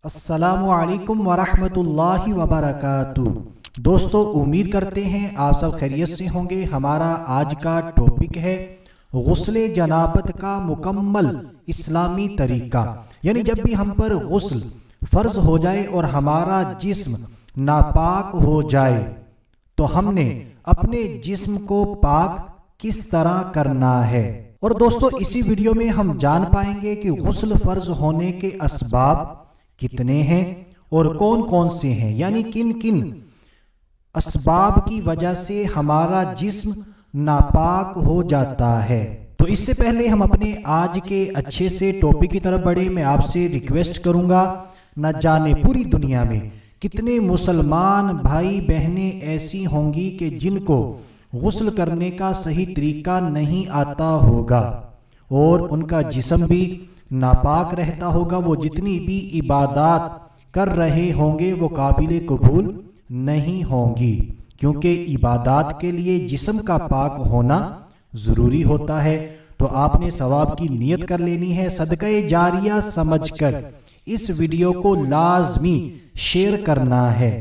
السلام علیکم ورحمۃ اللہ وبرکاتہ۔ دوستو، امید کرتے ہیں آپ سب خیریت سے ہوں گے۔ ہمارا آج کا ٹاپک ہے غسل جنابت کا مکمل اسلامی طریقہ، یعنی جب بھی ہم پر غسل فرض ہو جائے اور ہمارا جسم ناپاک ہو جائے تو ہم نے اپنے جسم کو پاک کس طرح کرنا ہے۔ اور دوستو، اسی ویڈیو میں ہم جان پائیں گے کہ غسل فرض ہونے کے اسباب کتنے ہیں اور کون کون سے ہیں، یعنی کن کن اسباب کی وجہ سے ہمارا جسم ناپاک ہو جاتا ہے۔ تو اس سے پہلے ہم اپنے آج کے اچھے سے ٹاپک کی طرف بڑھیں، میں آپ سے ریکویسٹ کروں گا، نہ جانے پوری دنیا میں کتنے مسلمان بھائی بہنیں ایسی ہوں گی کہ جن کو غسل کرنے کا صحیح طریقہ نہیں آتا ہوگا اور ان کا جسم بھی ناپاک رہتا ہوگا، وہ جتنی بھی عبادات کر رہے ہوں گے وہ قابل قبول نہیں ہوں گی، کیونکہ عبادات کے لیے جسم کا پاک ہونا ضروری ہوتا ہے۔ تو آپ نے ثواب کی نیت کر لینی ہے، صدقہ جاریہ سمجھ کر اس ویڈیو کو لازمی شیئر کرنا ہے۔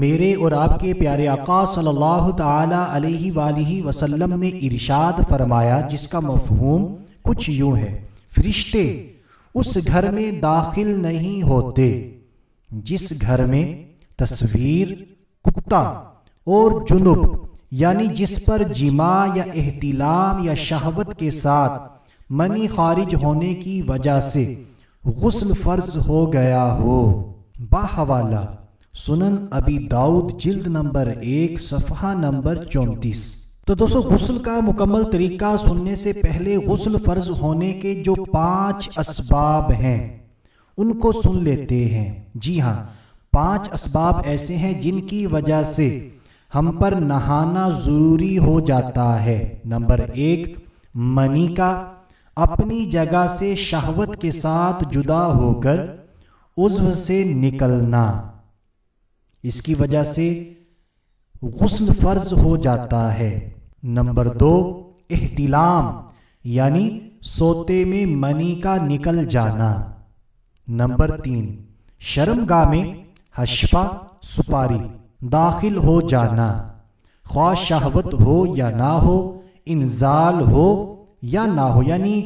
میرے اور آپ کے پیارے آقا صلی اللہ تعالی علیہ وآلہ وسلم نے ارشاد فرمایا، جس کا مفہوم کچھ یوں ہے: فرشتے اس گھر میں داخل نہیں ہوتے جس گھر میں تصویر، کتا اور جنب، یعنی جس پر جماع یا احتلام یا شہوت کے ساتھ منی خارج ہونے کی وجہ سے غسل فرض ہو گیا ہو۔ باحوالہ سنن ابی داؤد جلد نمبر 1 صفحہ نمبر 34۔ تو دوستو، غسل کا مکمل طریقہ سننے سے پہلے غسل فرض ہونے کے جو 5 اسباب ہیں ان کو سن لیتے ہیں۔ جی ہاں، 5 اسباب ایسے ہیں جن کی وجہ سے ہم پر نہانا ضروری ہو جاتا ہے۔ نمبر 1، منی کا اپنی جگہ سے شہوت کے ساتھ جدا ہو کر عضو سے نکلنا، اس کی وجہ سے غسل فرض ہو جاتا ہے۔ نمبر 2، احتلام، یعنی سوتے میں منی کا نکل جانا۔ نمبر 3، شرمگاہ میں حشفہ سپاری داخل ہو جانا، خواہ شہوت ہو یا نہ ہو، انزال ہو یا نہ ہو، یعنی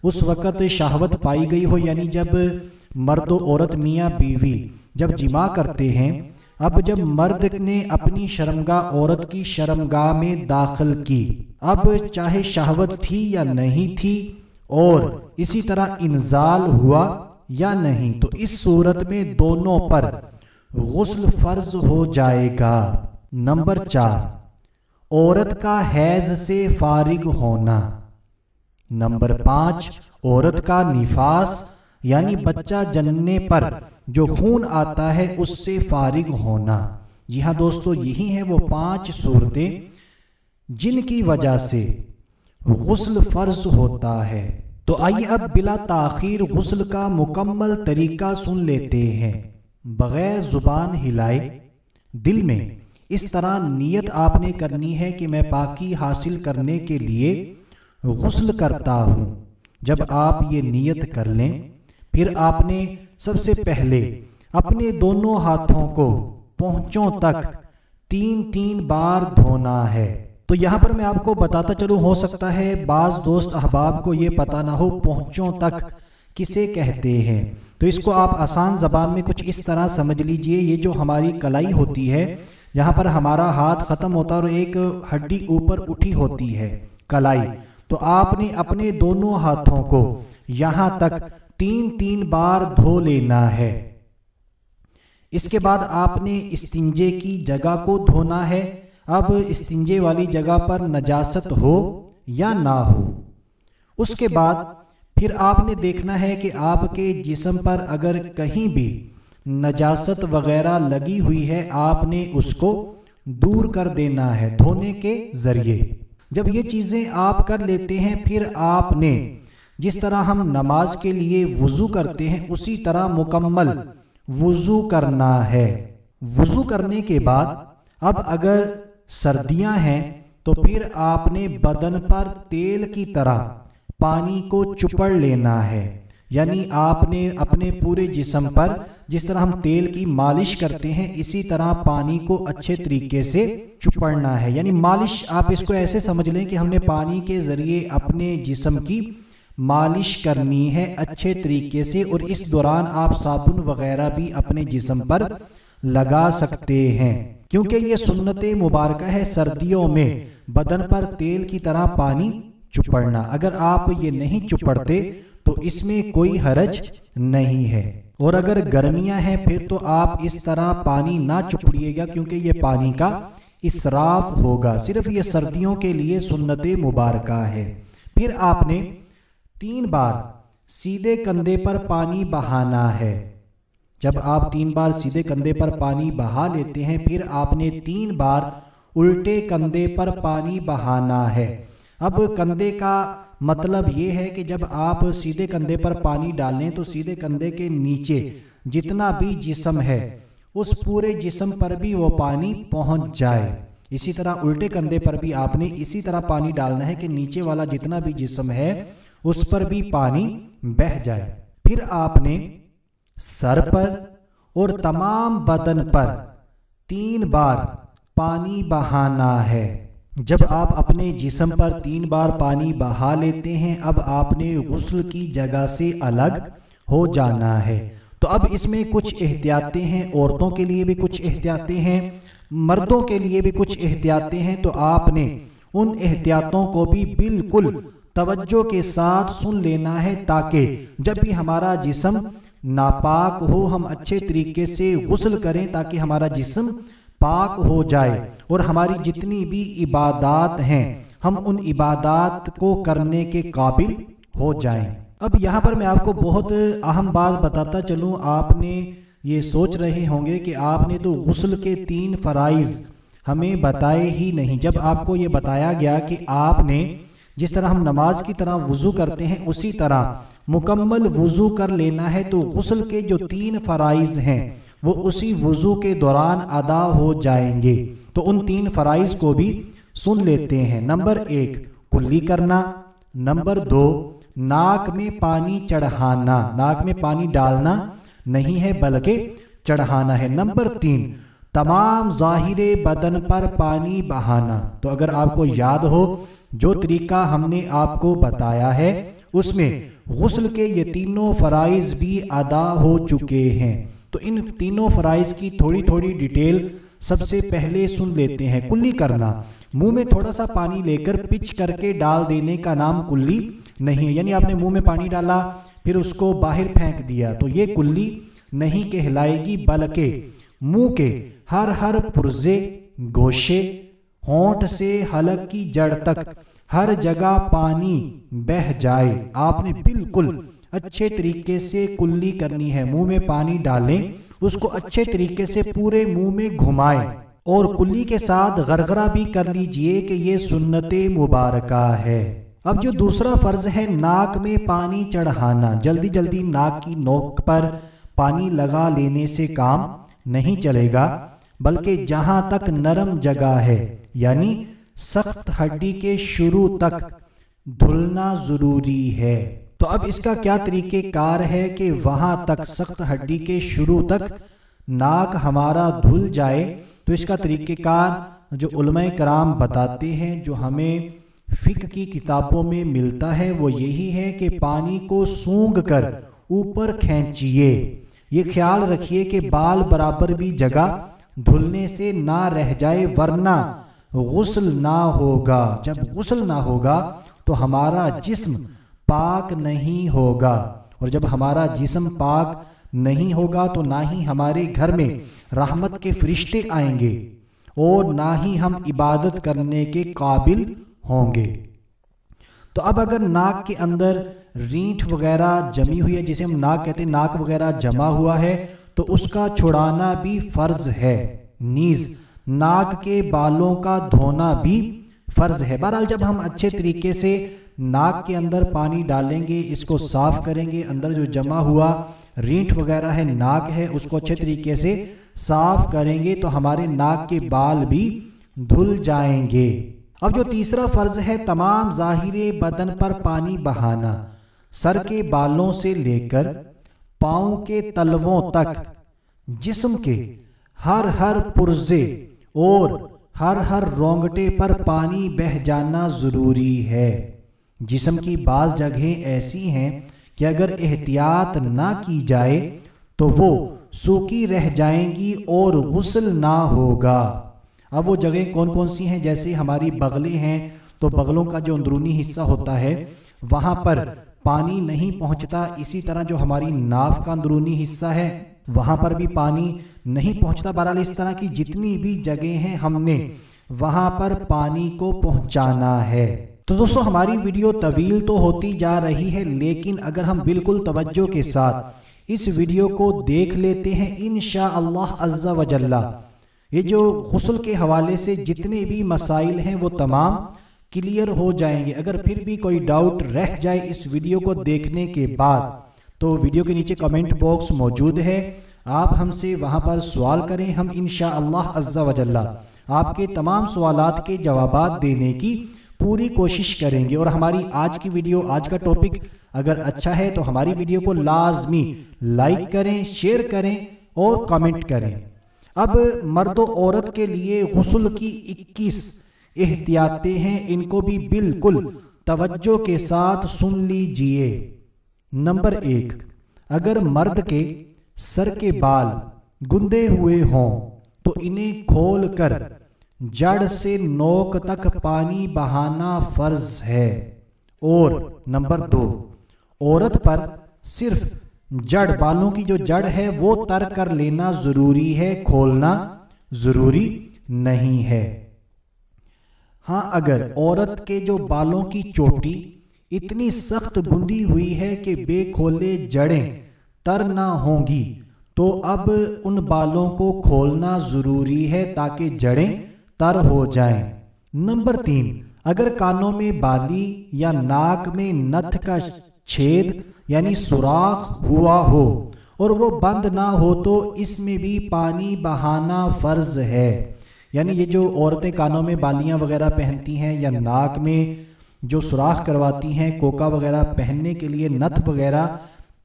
اس وقت شہوت پائی گئی ہو، یعنی جب مرد و عورت میاں بیوی جب جماع کرتے ہیں، اب جب مرد نے اپنی شرمگاہ عورت کی شرمگاہ میں داخل کی، اب چاہے شہوت تھی یا نہیں تھی، اور اسی طرح انزال ہوا یا نہیں، تو اس صورت میں دونوں پر غسل فرض ہو جائے گا۔ نمبر 4، عورت کا حیض سے فارغ ہونا۔ نمبر 5، عورت کا نفاس، یعنی بچہ جننے پر جو خون آتا ہے اس سے فارغ ہونا۔ جی ہاں دوستو، یہی ہیں وہ 5 صورتیں جن کی وجہ سے غسل فرض ہوتا ہے۔ تو آئیے اب بلا تاخیر غسل کا مکمل طریقہ سن لیتے ہیں۔ بغیر زبان ہلائے دل میں اس طرح نیت آپ نے کرنی ہے کہ میں پاکی حاصل کرنے کے لیے غسل کرتا ہوں۔ جب آپ یہ نیت کر لیں، پھر آپ نے سب سے پہلے اپنے دونوں ہاتھوں کو پونچھوں تک 3 بار دھونا ہے۔ تو یہاں پر میں آپ کو بتاتا چلوں، ہو سکتا ہے بعض دوست احباب کو یہ پتہ نہ ہو پونچھوں تک کسے کہتے ہیں، تو اس کو آپ آسان زبان میں کچھ اس طرح سمجھ لیجئے، یہ جو ہماری کلائی ہوتی ہے، یہاں پر ہمارا ہاتھ ختم ہوتا ہے اور ایک ہڈی اوپر اٹھی ہوتی ہے، کلائی، تو آپ نے اپنے دونوں ہاتھوں کو یہاں تک 3 بار دھو لینا ہے۔ اس کے بعد آپ نے استنجے کی جگہ کو دھونا ہے۔ اب استنجے والی جگہ پر نجاست ہو یا نہ ہو، اس کے بعد پھر آپ نے دیکھنا ہے کہ آپ کے جسم پر اگر کہیں بھی نجاست وغیرہ لگی ہوئی ہے، آپ نے اس کو دور کر دینا ہے دھونے کے ذریعے۔ جب یہ چیزیں آپ کر لیتے ہیں، پھر آپ نے جس طرح ہم نماز کے لیے وضو کرتے ہیں اسی طرح مکمل وضو کرنا ہے۔ وضو کرنے کے بعد اب اگر سردیاں ہیں تو پھر آپ نے بدن پر تیل کی طرح پانی کو چپڑ لینا ہے، یعنی آپ نے اپنے پورے جسم پر जिस तरह हम तेल की मालिश करते हैं इसी तरह पानी को अच्छे तरीके से चुपड़ना है। यानी मालिश आप इसको ऐसे समझ लें कि हमने पानी के ज़रिए अपने जिस्म की मालिश करनी है अच्छे तरीके से, और इस दौरान आप साबुन वगैरह भी अपने जिस्म पर लगा सकते हैं, क्योंकि ये सुन्नत मुबारक है सर्दियों में बदन पर तेल की तरह पानी चुपड़ना। अगर आप ये नहीं चुपड़ते तो इसमें कोई हरज नहीं है। और अगर गर्मियां हैं फिर तो आप इस तरह पानी ना चुपड़िएगा, क्योंकि ये पानी का इसराफ होगा। सिर्फ ये सर्दियों के लिए सुन्नत मुबारक है। फिर आपने 3 बार सीधे कंधे पर पानी बहाना है। जब आप 3 बार सीधे कंधे पर पानी बहा लेते हैं फिर आपने 3 बार उल्टे कंधे पर पानी बहाना है। अब कंधे का मतलब ये है कि जब आप सीधे कंधे पर पानी डालें तो सीधे कंधे के नीचे जितना भी जिस्म है उस पूरे जिस्म पर भी वो पानी पहुंच जाए। इसी तरह उल्टे कंधे पर भी आपने इसी तरह पानी डालना है कि नीचे वाला जितना भी जिस्म है उस पर भी पानी बह जाए। फिर आपने सर पर और तमाम बदन पर 3 बार पानी बहाना है। जब आप अपने जिस्म पर 3 बार पानी बहा लेते हैं अब आपने गुस्ल की जगह से अलग हो जाना है। तो अब इसमें कुछ एहतियातें हैं, औरतों के लिए भी कुछ एहतियातें हैं, मर्दों के लिए भी कुछ एहतियातें हैं। तो आपने उन एहतियातों को भी बिल्कुल तवज्जो के साथ सुन लेना है, ताकि जब भी हमारा जिस्म नापाक हो हम अच्छे तरीके से गुस्ल करें, ताकि हमारा जिस्म पाक हो जाए और हमारी जितनी भी इबादत हैं हम उन इबादत को करने के काबिल हो जाएं। अब यहाँ पर मैं आपको बहुत अहम बात बताता चलूँ। आपने ये सोच रहे होंगे कि आपने तो गुस्ल के 3 फराइज हमें बताए ही नहीं। जब आपको ये बताया गया कि आपने जिस तरह हम नमाज की तरह वुज़ू करते हैं उसी तरह मुकम्मल वुज़ू कर लेना है, तो गुस्ल के जो 3 फराइज हैं वो उसी वुज़ू के दौरान अदा हो जाएंगे। तो उन 3 फराइज को भी सुन लेते हैं। नंबर 1 कुल्ली करना, नंबर 2 नाक में पानी चढ़ाना, नाक में पानी डालना नहीं है बल्कि चढ़ाना है, नंबर 3 तमाम ज़ाहिरे बदन पर पानी बहाना। तो अगर आपको याद हो जो तरीका हमने आपको बताया है उसमें गुस्ल के ये 3 फराइज भी अदा हो चुके हैं। तो इन 3 फराइज की थोड़ी थोड़ी डिटेल सबसे पहले सुन लेते हैं। कुल्ली करना, मुंह में थोड़ा सा पानी लेकर पिच करके डाल देने का नाम कुल्ली नहीं है। यानी आपने मुंह में पानी डाला फिर उसको बाहर फेंक दिया तो ये कुल्ली नहीं कहलाएगी, बल्कि मुंह के हर पुर्जे, गोशे, होंठ से हलक की जड़ तक हर जगह पानी बह जाए। आपने बिल्कुल अच्छे तरीके से कुल्ली करनी है। मुंह में पानी डालें, उसको अच्छे तरीके से पूरे मुंह में घुमाएं और कुल्ली के साथ गरगरा भी कर लीजिए कि ये सुन्नत मुबारका है। अब जो दूसरा फर्ज है नाक में पानी चढ़ाना, जल्दी जल्दी नाक की नोक पर पानी लगा लेने से काम नहीं चलेगा, बल्कि जहां तक नरम जगह है यानी सख्त हड्डी के शुरू तक धुलना जरूरी है। तो अब इसका क्या तरीक़ेकार है कि वहां तक सख्त हड्डी के शुरू तक नाक हमारा धुल जाए। तो इसका तरीक़ेकार जो उलमाए कराम बताते हैं, जो हमें फ़िक़्ह की किताबों में मिलता है, वो यही है कि पानी को सूंघ कर ऊपर खींचिए। ये ख्याल रखिए कि बाल बराबर भी जगह धुलने से ना रह जाए, वरना गुस्ल ना होगा। जब गुस्ल ना होगा तो हमारा जिस्म पाक नहीं होगा, और जब हमारा जिस्म पाक नहीं होगा तो ना ही हमारे घर में रहमत के फरिश्ते आएंगे और ना ही हम इबादत करने के काबिल होंगे। तो अब अगर नाक के अंदर रींठ वगैरह जमी हुई है, जिसे हम नाक कहते हैं, नाक वगैरह जमा हुआ है, तो उसका छुड़ाना भी फर्ज है। नीज नाक के बालों का धोना भी फर्ज है। बहरहाल जब हम अच्छे तरीके से नाक के अंदर पानी डालेंगे, इसको साफ करेंगे, अंदर जो जमा हुआ रींठ वगैरह है, नाक है, उसको अच्छे तरीके से साफ करेंगे तो हमारे नाक के बाल भी धुल जाएंगे। अब जो तीसरा फर्ज है तमाम ज़ाहिरे बदन पर पानी बहाना, सर के बालों से लेकर पाँव के तलवों तक जिस्म के हर पुर्जे और हर रोंगटे पर पानी बह जाना ज़रूरी है। जिस्म की बाज़ जगहें ऐसी हैं कि अगर एहतियात ना की जाए तो वो सूखी रह जाएंगी और गुस्ल ना होगा। अब वो जगह कौन कौन सी हैं? जैसे हमारी बगलें हैं तो बगलों का जो अंदरूनी हिस्सा होता है वहाँ पर पानी नहीं पहुँचता। इसी तरह जो हमारी नाभ का अंदरूनी हिस्सा है वहाँ पर भी पानी नहीं पहुँचता। बहरहाल इस तरह की जितनी भी जगह हैं हमने वहाँ पर पानी को पहुँचाना है। तो दोस्तों हमारी वीडियो तवील तो होती जा रही है, लेकिन अगर हम बिल्कुल तवज्जो के साथ इस वीडियो को देख लेते हैं इंशाअल्लाह अज़्ज़ा व जल्ला ये जो गुस्ल के हवाले से जितने भी मसाइल हैं वो तमाम क्लियर हो जाएंगे। अगर फिर भी कोई डाउट रह जाए इस वीडियो को देखने के बाद तो वीडियो के नीचे कमेंट बॉक्स मौजूद है, आप हमसे वहां पर सवाल करें। हम इंशाअल्लाह अज़्ज़ा व जल्ला आपके तमाम सवालात के जवाबात देने की पूरी कोशिश करेंगे। और हमारी आज की वीडियो, आज का टॉपिक अगर अच्छा है तो हमारी वीडियो को लाजमी लाइक करें, शेयर करें और कमेंट करें। अब मर्द और औरत के लिए गुस्ल की 21 एहतियातें हैं, इनको भी बिल्कुल तवज्जो के साथ सुन लीजिए। नंबर 1, अगर मर्द के सर के बाल गुंदे हुए हों तो इन्हें खोल कर जड़ से नोक तक पानी बहाना फर्ज है। और नंबर 2, औरत पर सिर्फ जड़, बालों की जो जड़ है वो तर कर लेना जरूरी है, खोलना जरूरी नहीं है। हाँ, अगर औरत के जो बालों की चोटी इतनी सख्त गुंदी हुई है कि बेखोले जड़ें तर ना होंगी तो अब उन बालों को खोलना जरूरी है ताकि जड़ें तर हो जाएं। नंबर 3, अगर कानों में बाली या नाक में नथ का छेद यानी सुराख हुआ हो और वो बंद ना हो तो इसमें भी पानी बहाना फर्ज है। यानी ये जो औरतें कानों में बालियां वगैरह पहनती हैं या नाक में जो सुराख करवाती हैं कोका वगैरह पहनने के लिए, नथ वगैरह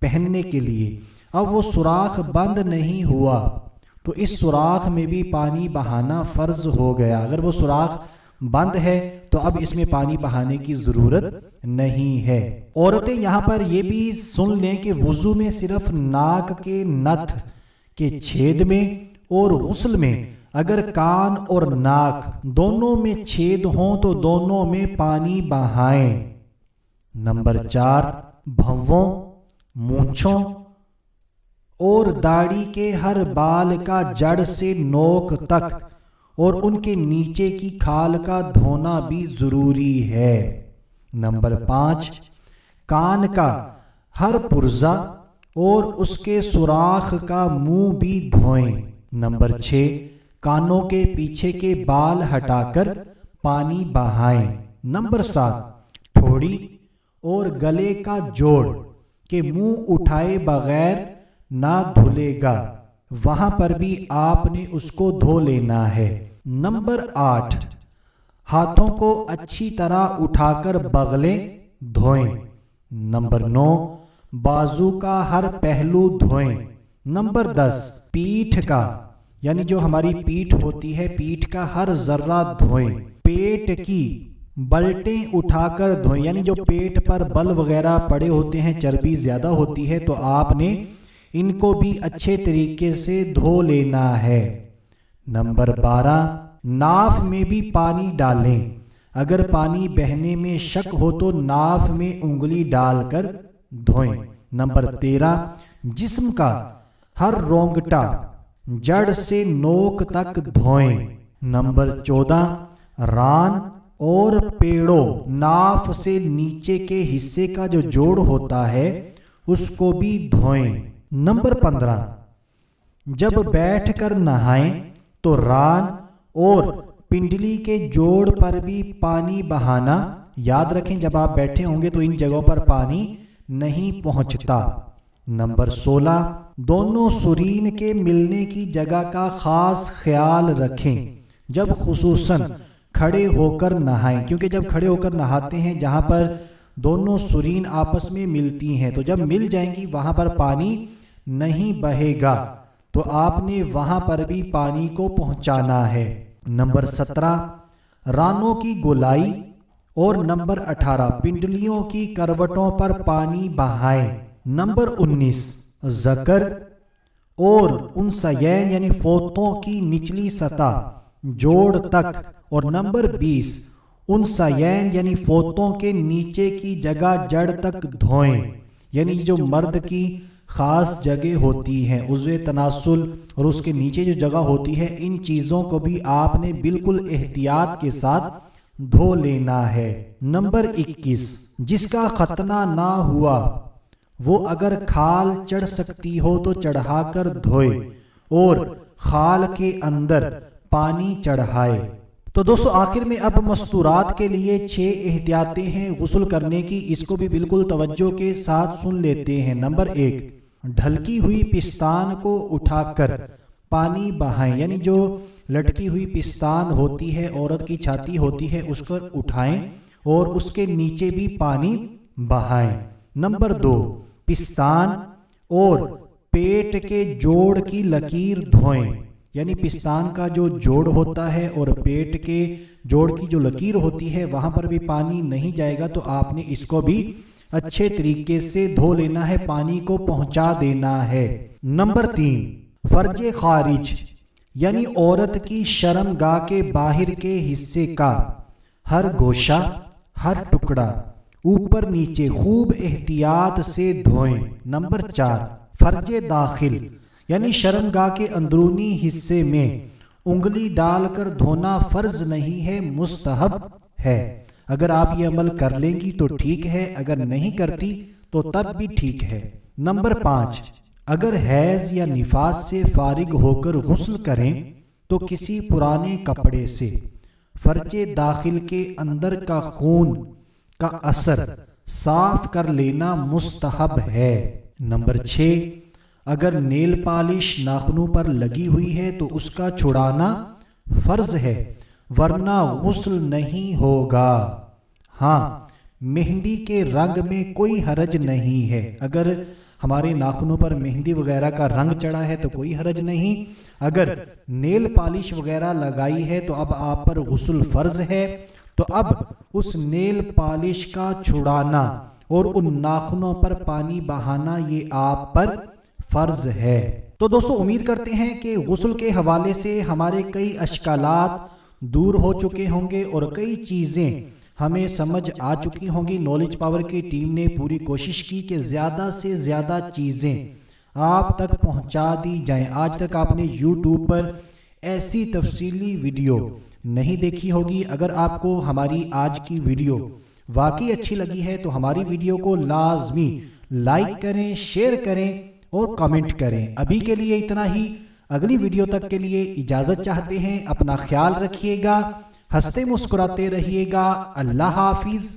पहनने के लिए, अब वो सुराख बंद नहीं हुआ तो इस सुराख में भी पानी बहाना फर्ज हो गया। अगर वो सुराख बंद है तो अब इसमें पानी बहाने की जरूरत नहीं है। औरतें यहाँ पर ये भी सुन लें कि वुजू में सिर्फ नाक के नथ के छेद में और गुस्ल में अगर कान और नाक दोनों में छेद हों तो दोनों में पानी बहाएं। नंबर 4, भंवों, मूंछों और दाढ़ी के हर बाल का जड़ से नोक तक और उनके नीचे की खाल का धोना भी जरूरी है। नंबर 5, कान का हर पुर्जा और उसके सुराख का मुंह भी धोएं। नंबर 6, कानों के पीछे के बाल हटाकर पानी बहाएं। नंबर 7, ठोड़ी और गले का जोड़ के मुंह उठाए बगैर ना धुलेगा, वहां पर भी आपने उसको धो लेना है। नंबर 8, हाथों को अच्छी तरह उठाकर बगलें धोएं। नंबर 9, बाजू का हर पहलू धोएं। नंबर 10, पीठ का यानी जो हमारी पीठ होती है, पीठ का हर जर्रा धोएं। पेट की बल्टें उठाकर धोएं, यानी जो पेट पर बल वगैरह पड़े होते हैं, चर्बी ज्यादा होती है तो आपने इनको भी अच्छे तरीके से धो लेना है। नंबर 12, नाफ में भी पानी डालें। अगर पानी बहने में शक हो तो नाफ में उंगली डालकर धोएं। नंबर 13, जिस्म का हर रोंगटा जड़ से नोक तक धोएं। नंबर 14, रान और पेड़ों, नाफ से नीचे के हिस्से का जो जोड़ होता है उसको भी धोएं। नंबर 15, जब बैठकर नहाएं तो रान और पिंडली के जोड़ पर भी पानी बहाना याद रखें। जब आप बैठे होंगे तो इन जगहों पर पानी नहीं पहुंचता। नंबर 16, दोनों सुरीन के मिलने की जगह का खास ख्याल रखें जब खुसूसन खड़े होकर नहाएं, क्योंकि जब खड़े होकर नहाते हैं जहां पर दोनों सुरीन आपस में मिलती हैं तो जब मिल जाएंगी वहां पर पानी نہیں بہے گا تو آپ نے وہاں پر بھی پانی کو پہنچانا ہے۔ نمبر 17 رانوں کی گولائی، اور نمبر 18 پنڈلیوں کی کروٹوں پر پانی بہائیں۔ نمبر 19 ذکر اور انثیین یعنی فوتوں کی نچلی سطح جوڑ تک، اور نمبر 20 انثیین یعنی فوتوں کے نیچے کی جگہ جڑ تک دھوئیں، یعنی جو مرد کی خاص جگہ ہوتی ہیں عضو تناسل اور اس کے نیچے جو جگہ ہوتی ہے، ان چیزوں کو بھی آپ نے بالکل احتیاط کے ساتھ دھو لینا ہے۔ نمبر 21 جس کا ختنہ نہ ہوا وہ اگر کھال چڑھ سکتی ہو تو چڑھا کر دھوئے اور خال کے اندر پانی چڑھائے۔ تو دوستو آخر میں اب مستورات کے لیے 6 احتیاطیں ہیں غسل کرنے کی، اس کو بھی بالکل توجہ کے ساتھ سن لیتے ہیں۔ نمبر 1 ڈھلکی ہوئی پستان کو اٹھا کر پانی بہائیں، یعنی جو لٹکی ہوئی پستان ہوتی ہے، عورت کی چھاتی ہوتی ہے، اس کو اٹھائیں اور اس کے نیچے بھی پانی بہائیں۔ نمبر 2 پستان اور پیٹ کے جوڑ کی لکیر دھوئیں، یعنی پستان کا جو جوڑ ہوتا ہے اور پیٹ کے جوڑ کی جو لکیر ہوتی ہے وہاں پر بھی پانی نہیں جائے گا، تو آپ نے اس کو بھی اچھے طریقے سے دھو لینا ہے، پانی کو پہنچا دینا ہے۔ نمبر 3 فرج خارج یعنی عورت کی شرم گاہ کے باہر کے حصے کا ہر گوشہ، ہر ٹکڑا اوپر نیچے خوب احتیاط سے دھوئیں۔ نمبر 4 فرج داخل یعنی شرم گاہ کے اندرونی حصے میں انگلی ڈال کر دھونا فرض نہیں ہے، مستحب ہے۔ اگر آپ یہ عمل کر لیں گی تو ٹھیک ہے، اگر نہیں کرتی تو تب بھی ٹھیک ہے۔ نمبر 5 اگر حیض یا نفاس سے فارغ ہو کر غسل کریں تو کسی پرانے کپڑے سے فرج داخل کے اندر کا خون کا اثر صاف کر لینا مستحب ہے۔ نمبر 6 اگر نیل پالش ناخنوں پر لگی ہوئی ہے تو اس کا چھڑانا فرض ہے، ورنہ غسل نہیں ہوگا۔ ہاں مہندی کے رنگ میں کوئی حرج نہیں ہے، اگر ہمارے ناخنوں پر مہندی وغیرہ کا رنگ چڑھا ہے تو کوئی حرج نہیں، اگر نیل پالش وغیرہ لگائی ہے تو اب آپ پر غسل فرض ہے، تو اب اس نیل پالش کا چھڑانا اور ان ناخنوں پر پانی بہانا یہ آپ پر فرض ہے۔ تو دوستو امید کرتے ہیں کہ غسل کے حوالے سے ہمارے کئی اشکالات دور ہو چکے ہوں گے اور کئی چیزیں ہمیں سمجھ آ چکی ہوں گی۔ نالج پاور کی ٹیم نے پوری کوشش کی کہ زیادہ سے زیادہ چیزیں آپ تک پہنچا دی جائیں۔ آج تک آپ نے یوٹیوب پر ایسی تفصیلی ویڈیو نہیں دیکھی ہوگی۔ اگر آپ کو ہماری آج کی ویڈیو واقعی اچھی لگی ہے تو ہماری ویڈیو کو لازمی لائک کریں، شیئر کریں اور کمنٹ کریں۔ ابھی کے لیے اتنا ہی، اگلی ویڈیو تک کے لیے اجازت چاہتے ہیں۔ اپنا خیال رکھیے گا، ہنستے مسکراتے رہیے گا۔ اللہ حافظ۔